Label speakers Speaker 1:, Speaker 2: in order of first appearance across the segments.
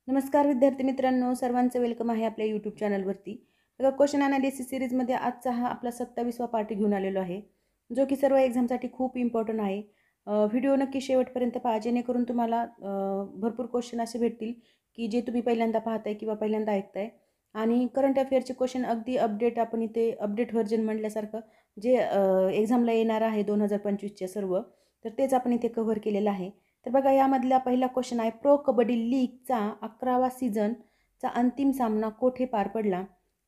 Speaker 1: नमस्कार विद्यार्थी मित्रांनो, सर्वांचं वेलकम आहे आपल्या यूट्यूब चॅनलवरती. बघा, क्वेश्चन ॲनालिसिस सिरीजमध्ये आजचा हा आपला 27वा पार्ट घेऊन आलेलो आहे, जो की सर्व एक्झामसाठी खूप इम्पॉर्टंट आहे. व्हिडिओ नक्की शेवटपर्यंत पहा, जेणेकरून तुम्हाला भरपूर क्वेश्चन असे भेटतील की जे तुम्ही पहिल्यांदा पाहताय किंवा पहिल्यांदा ऐकताय. आणि करंट अफेअरचे क्वेश्चन अगदी अपडेट, आपण इथे अपडेट व्हर्जन म्हटल्यासारखं जे एक्झामला येणार आहे 2025च्या सर्व, तर तेच आपण इथे कव्हर केलेलं आहे. तर बघा, यामधला पहिला क्वेश्चन आहे, प्रो कबड्डी लीगचा 11वा सीझनचा अंतिम सामना कोठे पार पडला?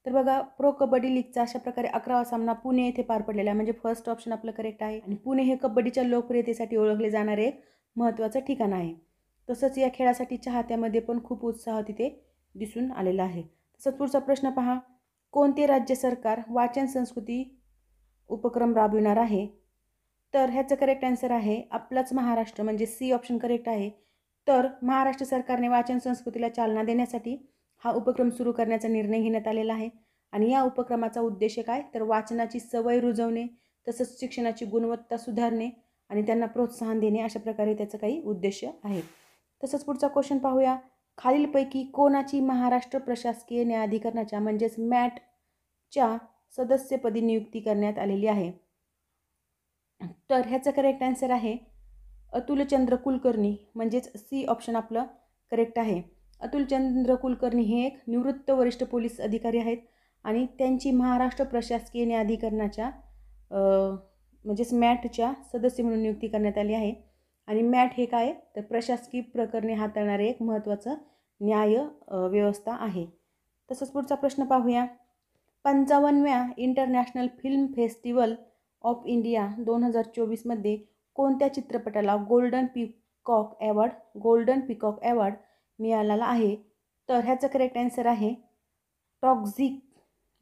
Speaker 1: तर बघा, प्रो कबड्डी लीगचा अशा प्रकारे 11वा सामना पुणे येथे पार पडलेला आहे. म्हणजे फर्स्ट ऑप्शन आपलं करेक्ट आहे. आणि पुणे हे कबड्डीच्या लोकप्रियतेसाठी ओळखले जाणारे एक महत्त्वाचं ठिकाण आहे. तसंच या खेळासाठी चाहत्यामध्ये पण खूप उत्साह तिथे दिसून आलेला आहे. तसंच पुढचा प्रश्न पहा, कोणते राज्य सरकार वाचन संस्कृती उपक्रम राबविणार आहे? तर ह्याचं करेक्ट आन्सर आहे आपलाच महाराष्ट्र, म्हणजे सी ऑप्शन करेक्ट आहे. तर महाराष्ट्र सरकारने वाचन संस्कृतीला चालना देण्यासाठी हा उपक्रम सुरू करण्याचा निर्णय घेण्यात आलेला आहे. आणि या उपक्रमाचा उद्देश काय, तर वाचनाची सवय रुजवणे, तसंच शिक्षणाची गुणवत्ता सुधारणे आणि त्यांना प्रोत्साहन देणे, अशा प्रकारे त्याचं काही उद्देश आहे. तसंच पुढचा क्वेश्चन पाहूया, खालीलपैकी कोणाची महाराष्ट्र प्रशासकीय न्यायाधिकरणाच्या म्हणजेच मॅटच्या सदस्यपदी नियुक्ती करण्यात आलेली आहे? तर ह्याचं करेक्ट आन्सर आहे अतुलचंद्र कुलकर्णी, म्हणजेच सी ऑप्शन आपलं करेक्ट आहे. अतुलचंद्र कुलकर्णी हे एक निवृत्त वरिष्ठ पोलीस अधिकारी आहेत आणि त्यांची महाराष्ट्र प्रशासकीय न्यायाधिकरणाच्या म्हणजेच मॅटच्या सदस्य म्हणून नियुक्ती करण्यात आली आहे. आणि मॅट हे काय, तर प्रशासकीय प्रकरणे हाताळणारे एक महत्त्वाचं न्याय व्यवस्था आहे. तसंच पुढचा प्रश्न पाहूया, 55व्या international film festival of India 2024मध्ये कोणत्या चित्रपटाला गोल्डन पिकॉक ॲवॉर्ड मिळालेला आहे? तर ह्याचं करेक्ट आन्सर आहे टॉक्झिक,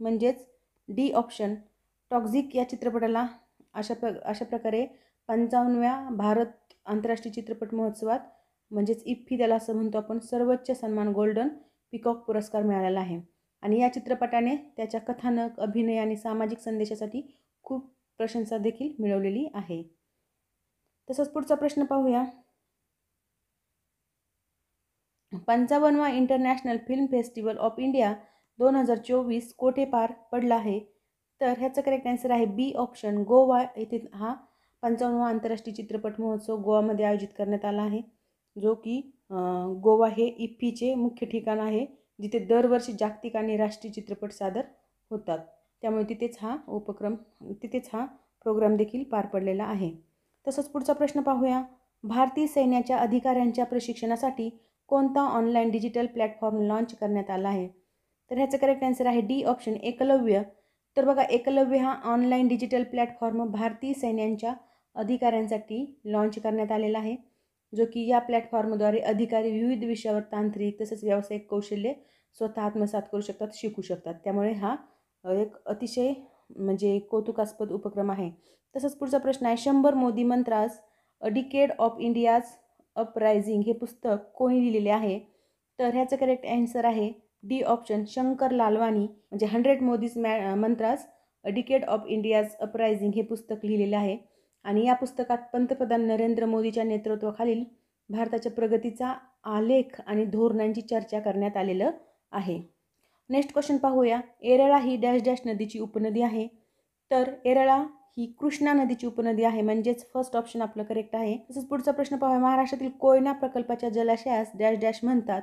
Speaker 1: म्हणजेच डी ऑप्शन. टॉक्झिक या चित्रपटाला अशा प्रकारे 55व्या भारत आंतरराष्ट्रीय चित्रपट महोत्सवात, म्हणजेच इफ्फी त्याला असं म्हणतो आपण, सर्वोच्च सन्मान गोल्डन पिकॉक पुरस्कार मिळालेला आहे. आणि या चित्रपटाने त्याच्या कथानक, अभिनय आणि सामाजिक संदेशासाठी खूप प्रशंसा देखील मिळवलेली आहे. तसंच पुढचा प्रश्न पाहूया, 55वा international film festival of India 2024 कोठे पार पडला आहे? तर ह्याचं करेक्ट आन्सर आहे बी ऑप्शन, गोवा येथे हा 55वा आंतरराष्ट्रीय चित्रपट महोत्सव गोवामध्ये आयोजित करण्यात आला आहे. जो की गोवा हे इफ्फीचे मुख्य ठिकाण आहे, जिथे दरवर्षी जागतिक आणि राष्ट्रीय चित्रपट सादर होतात. त्यामुळे तिथेच हा प्रोग्राम देखील पार पडलेला आहे. तसंच पुढचा प्रश्न पाहूया, भारतीय सैन्याच्या अधिकाऱ्यांच्या प्रशिक्षणासाठी कोणता ऑनलाईन डिजिटल प्लॅटफॉर्म लॉन्च करण्यात आला आहे? तर ह्याचं करेक्ट आन्सर आहे डी ऑप्शन, एकलव्य. तर बघा, एकलव्य हा ऑनलाईन डिजिटल प्लॅटफॉर्म भारतीय सैन्यांच्या अधिकाऱ्यांसाठी लॉन्च करण्यात आलेला आहे, जो की या प्लॅटफॉर्मद्वारे अधिकारी विविध विषयावर तांत्रिक तसंच व्यावसायिक कौशल्य स्वतः आत्मसात करू शकतात, शिकू शकतात. त्यामुळे हा एक अतिशय म्हणजे कौतुकास्पद उपक्रम आहे. तसंच पुढचा प्रश्न आहे, 100 Modi mantras a decade of India's uprising हे पुस्तक कोणी लिहिलेले आहे? तर ह्याचं करेक्ट आन्सर आहे डी ऑप्शन, शंकर लालवानी. म्हणजे 100 Modi's mantras a decade of India's uprising हे पुस्तक लिहिलेले आहे. आणि या पुस्तकात पंतप्रधान नरेंद्र मोदीच्या नेतृत्वाखालील भारताच्या प्रगतीचा आलेख आणि धोरणांची चर्चा करण्यात आलेलं आहे. नेक्स्ट क्वेश्चन पाहूया, येरळा ही डॅश डॅश नदीची उपनदी आहे? तर येरळा ही कृष्णा नदीची उपनदी आहे, म्हणजेच फर्स्ट ऑप्शन आपलं करेक्ट आहे. तसंच पुढचा प्रश्न पाहूया, महाराष्ट्रातील कोयना प्रकल्पाच्या जलाशयास डॅश डॅश म्हणतात?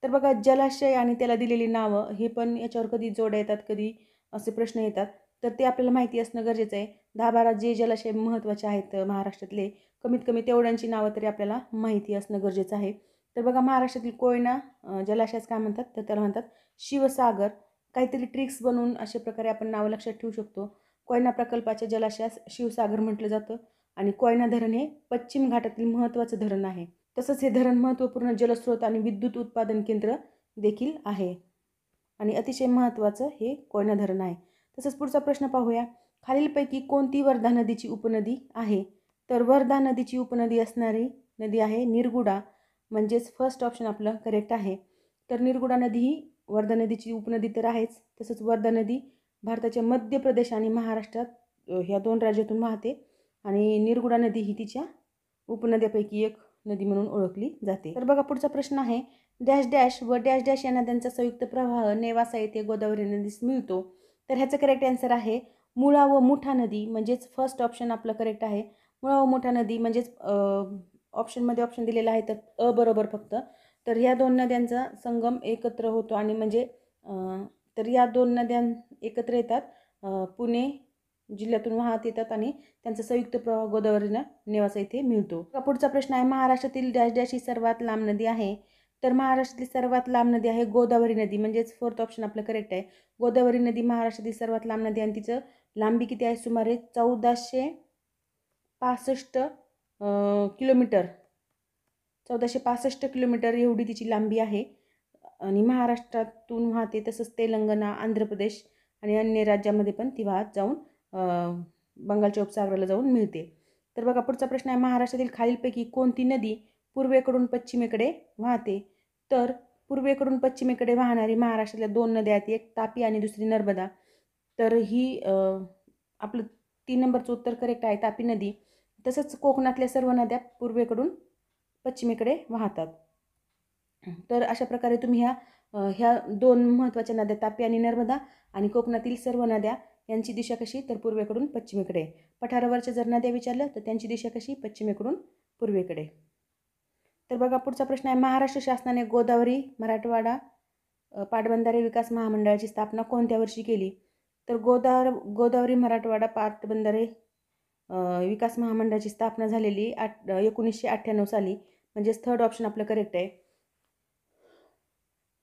Speaker 1: तर बघा, जलाशय आणि त्याला दिलेली नावं हे पण याच्यावर कधी जोड्या येतात, कधी असे प्रश्न येतात, तर ते आपल्याला माहिती असणं गरजेचं आहे. 10-12 जे जलाशय महत्त्वाचे आहेत महाराष्ट्रातले, कमीत कमी तेवढ्यांची नावं तरी आपल्याला माहिती असणं गरजेचं आहे. तर बघा, महाराष्ट्रातील कोयना जलाशयास काय म्हणतात, तर त्याला म्हणतात शिवसागर. काहीतरी ट्रिक्स बनवून अशा प्रकारे आपण नावं लक्षात ठेवू शकतो. कोयना प्रकल्पाच्या जलाशयास शिवसागर म्हटलं जातं. आणि कोयना धरण हे पश्चिम घाटातील महत्त्वाचं धरण आहे. तसंच हे धरण महत्त्वपूर्ण जलस्रोत आणि विद्युत उत्पादन केंद्र देखील आहे. आणि अतिशय महत्त्वाचं हे कोयना धरण आहे. तसंच पुढचा प्रश्न पाहूया, खालीलपैकी कोणती वर्धा नदीची उपनदी आहे? तर वर्धा नदीची उपनदी असणारी नदी आहे निर्गुडा, म्हणजेच फर्स्ट ऑप्शन आपलं करेक्ट आहे. तर निर्गुडा नदी ही वर्धा नदीची उपनदी तर आहेच. तसंच वर्धा नदी भारताच्या मध्य प्रदेश आणि महाराष्ट्रात ह्या 2 राज्यातून वाहते. आणि निर्गुडा नदी ही तिच्या उपनद्यापैकी एक नदी म्हणून ओळखली जाते. तर बघा, पुढचा प्रश्न आहे, डॅश डॅश व डॅश डॅश या नद्यांचा संयुक्त प्रवाह नेवासा येथे गोदावरी नदीस मिळतो. तर ह्याचं करेक्ट आन्सर आहे मुळा व मुठा नदी, म्हणजेच फर्स्ट ऑप्शन आपलं करेक्ट आहे. मुळा व मुठा नदी म्हणजेच ऑप्शनमध्ये ऑप्शन दिलेला आहे तर अ बरोबर फक्त. तर ह्या दोन नद्यांचा संगम एकत्र होतो आणि म्हणजे तर या दोन नद्या एकत्र येतात, पुणे जिल्ह्यातून वाहत येतात आणि त्यांचा संयुक्त प्रवाह गोदावरीला नेवासा येथे मिळतो. पुढचा प्रश्न आहे महाराष्ट्रातील डॅश डॅश ही सर्वात लांब नदी आहे. तर महाराष्ट्रातील सर्वात लांब नदी आहे गोदावरी नदी, म्हणजेच फोर्थ ऑप्शन आपलं करेक्ट आहे. गोदावरी नदी महाराष्ट्रातील सर्वात लांब नदी आणि तिचं लांबी किती आहे? सुमारे 1465 किलोमीटर. 1465 किलोमीटर एवढी तिची लांबी आहे आणि महाराष्ट्रातून वाहते. तसंच तेलंगणा, आंध्र प्रदेश आणि अन्य राज्यामध्ये पण ती वाहत जाऊन बंगालच्या उपसागराला जाऊन मिळते. तर बघा पुढचा प्रश्न आहे महाराष्ट्रातील खालीलपैकी कोणती नदी पूर्वेकडून पश्चिमेकडे वाहते? तर पूर्वेकडून पश्चिमेकडे वाहणारी महाराष्ट्रातल्या दोन नद्या आहेत, एक तापी आणि दुसरी नर्मदा. तर ही आपलं 3 नंबरचं उत्तर करेक्ट आहे, तापी नदी. तसंच कोकणातल्या सर्व नद्या पूर्वेकडून पश्चिमेकडे वाहतात. तर अशा प्रकारे तुम्ही ह्या दोन महत्त्वाच्या नद्या तापी आणि नर्मदा आणि कोकणातील सर्व नद्या यांची दिशा कशी? तर पूर्वेकडून पश्चिमेकडे. पठारावरच्या जर नद्या विचारलं तर त्यांची दिशा कशी? पश्चिमेकडून पूर्वेकडे. तर बघा पुढचा प्रश्न आहे महाराष्ट्र शासनाने गोदावरी मराठवाडा पाटबंधारे विकास महामंडळाची स्थापना कोणत्या वर्षी केली? तर गोदावरी मराठवाडा पाटबंधारे विकास महामंडळाची स्थापना झालेली 1998 साली, म्हणजेच थर्ड ऑप्शन आपलं करेक्ट आहे.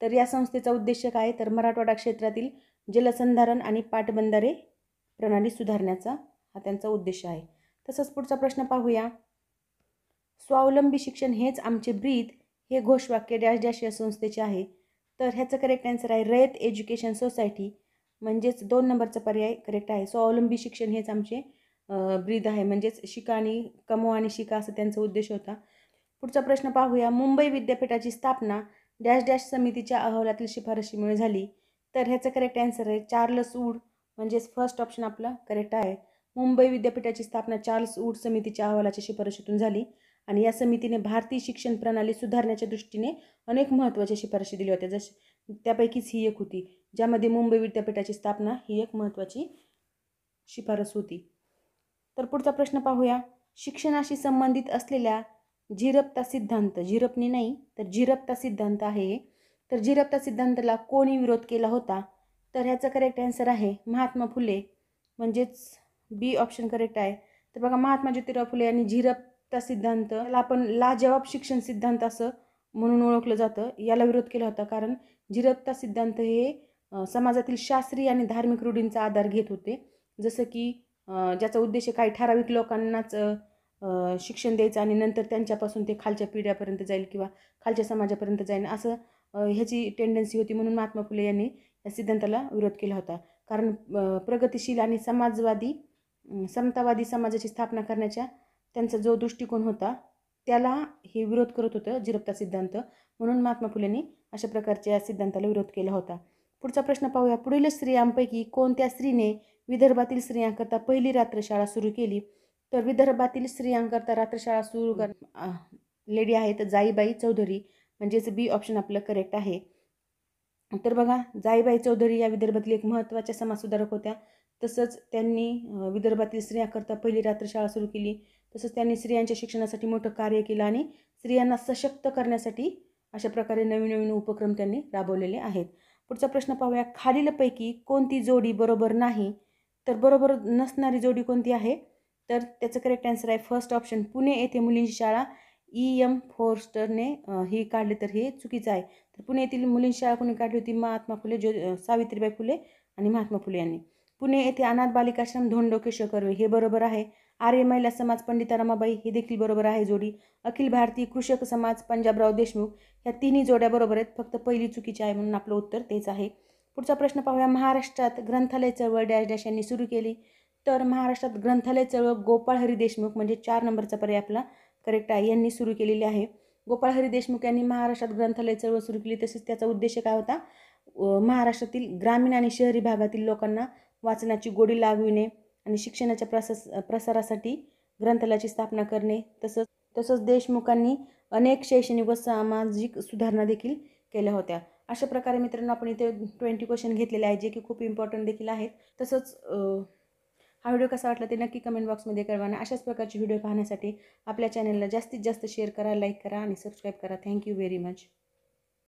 Speaker 1: तर या संस्थेचा उद्देश काय? तर मराठवाडा क्षेत्रातील जलसंधारण आणि पाटबंधारे प्रणाली सुधारण्याचा हा त्यांचा उद्देश आहे. तसंच पुढचा प्रश्न पाहूया. स्वावलंबी शिक्षण हेच आमचे ब्रीद हे घोषवाक्य डॅश डॅश या संस्थेचे आहे. तर ह्याचं करेक्ट आन्सर आहे रयत एज्युकेशन सोसायटी, म्हणजेच 2 नंबरचा पर्याय करेक्ट आहे. स्वावलंबी शिक्षण हेच आमचे ब्रीद आहे, म्हणजेच शिका आणि कमवा आणि शिका असं त्यांचा उद्देश होता. पुढचा प्रश्न पाहूया. मुंबई विद्यापीठाची स्थापना डॅश डॅश समितीच्या अहवालातील शिफारशीमुळे झाली. तर ह्याचं करेक्ट आन्सर आहे चार्ल्स वूड, म्हणजेच फर्स्ट ऑप्शन आपलं करेक्ट आहे. मुंबई विद्यापीठाची स्थापना चार्ल्स वूड समितीच्या अहवालाच्या शिफारशीतून झाली आणि या समितीने भारतीय शिक्षण प्रणाली सुधारण्याच्या दृष्टीने अनेक महत्त्वाच्या शिफारशी दिल्या होत्या. त्यापैकीच ही एक होती, ज्यामध्ये मुंबई विद्यापीठाची स्थापना ही एक महत्त्वाची शिफारस होती. तर पुढचा प्रश्न पाहूया. शिक्षणाशी संबंधित असलेल्या झिरपता सिद्धांत, झिरपणी नाही तर झिरपता सिद्धांत आहे. तर झिरपता सिद्धांताला कोणी विरोध केला होता? तर ह्याचा करेक्ट आन्सर आहे महात्मा फुले, म्हणजेच बी ऑप्शन करेक्ट आहे. तर बघा महात्मा ज्योतिराव फुले यांनी झिरपता सिद्धांत, याला आपण लाजवाब शिक्षण सिद्धांत असं म्हणून ओळखलं जातं, याला विरोध केला होता. कारण झिरपता सिद्धांत हे समाजातील शास्त्रीय आणि धार्मिक रूढींचा आधार घेत होते. जसं की ज्याचा उद्देश काही ठराविक लोकांनाच शिक्षण द्यायचं आणि नंतर त्यांच्यापासून ते खालच्या पिढ्यापर्यंत जाईल किंवा खालच्या समाजापर्यंत जाईल असं ह्याची टेंडन्सी होती. म्हणून महात्मा फुले यांनी या सिद्धांताला विरोध केला होता. कारण प्रगतिशील आणि समाजवादी समतावादी समाजाची स्थापना करण्याच्या त्यांचा जो दृष्टिकोन होता त्याला हे विरोध करत होतं झिरपता सिद्धांत. म्हणून महात्मा फुलेंनी अशा प्रकारच्या या सिद्धांताला विरोध केला होता. पुढचा प्रश्न पाहूया. पुढील स्त्रियांपैकी कोणत्या स्त्रीने विदर्भातील स्त्रियांकरता पहिली रात्रशाळा सुरू केली? तर विदर्भातील स्त्रियांकरता रात्रशाळा सुरू लेडी आहेत जाईबाई चौधरी, म्हणजेच बी ऑप्शन आपलं करेक्ट आहे. तर बघा जाईबाई चौधरी या विदर्भातील एक महत्त्वाच्या समाजसुधारक होत्या. तसंच त्यांनी विदर्भातील स्त्रियांकरता पहिली रात्रशाळा सुरू केली. तसंच त्यांनी स्त्रियांच्या शिक्षणासाठी मोठं कार्य केलं आणि स्त्रियांना सशक्त करण्यासाठी अशा प्रकारे नवीन नवीन उपक्रम त्यांनी राबवलेले आहेत. पुढचा प्रश्न पाहूया. खालीलपैकी कोणती जोडी बरोबर नाही? तर बरोबर नसणारी जोडी कोणती आहे? तर त्याचं करेक्ट आन्सर आहे फर्स्ट ऑप्शन पुणे येथे मुलींची शाळा E.M. फोर्स्टरने ही काढली, तर हे चुकीचं आहे. तर पुणे येथील मुलींची शाळा कोणी काढली होती? महात्मा फुले, सावित्रीबाई फुले आणि महात्मा फुले यांनी. पुणे येथे अनाथ बालिकाश्रम धोंडो केशव कर्वे हे बरोबर आहे. आर्य महिला समाज पंडिता रमाबाई हे देखील बरोबर आहे जोडी. अखिल भारतीय कृषक समाज पंजाबराव देशमुख ह्या तिन्ही जोड्या बरोबर आहेत, फक्त पहिली चुकीची आहे म्हणून आपलं उत्तर तेच आहे. पुढचा प्रश्न पाहूया. महाराष्ट्रात ग्रंथालय चळवळ डॅश डॅश यांनी सुरू केली. तर महाराष्ट्रात ग्रंथालय चळवळ गोपाळ हरी देशमुख, म्हणजे 4 नंबरचा पर्याय आपला करेक्ट आहे, यांनी सुरू केलेली आहे. गोपाळ हरी देशमुख यांनी महाराष्ट्रात ग्रंथालय चळवळ सुरू केली. तसेच त्याचा उद्देश काय होता? महाराष्ट्रातील ग्रामीण आणि शहरी भागातील लोकांना वाचनाची गोडी लागविणे आणि शिक्षणाच्या प्रसारासाठी ग्रंथालयाची स्थापना करणे. तसंच देशमुखांनी अनेक शैक्षणिक व सामाजिक सुधारणा देखील केल्या होत्या. अशा प्रकारे मित्रांनो आपण इथे 20 क्वेश्चन घेतलेले आहेत, जे की खूप इम्पॉर्टंट देखील आहेत. तसंच हा व्हिडिओ कसा वाटला ते नक्की कमेंट बॉक्समध्ये कळवा आणि अशाच प्रकारचे व्हिडिओ पाहण्यासाठी आपल्या चॅनलला जास्तीत जास्त शेअर करा, लाईक करा आणि सबस्क्राईब करा. Thank you very much.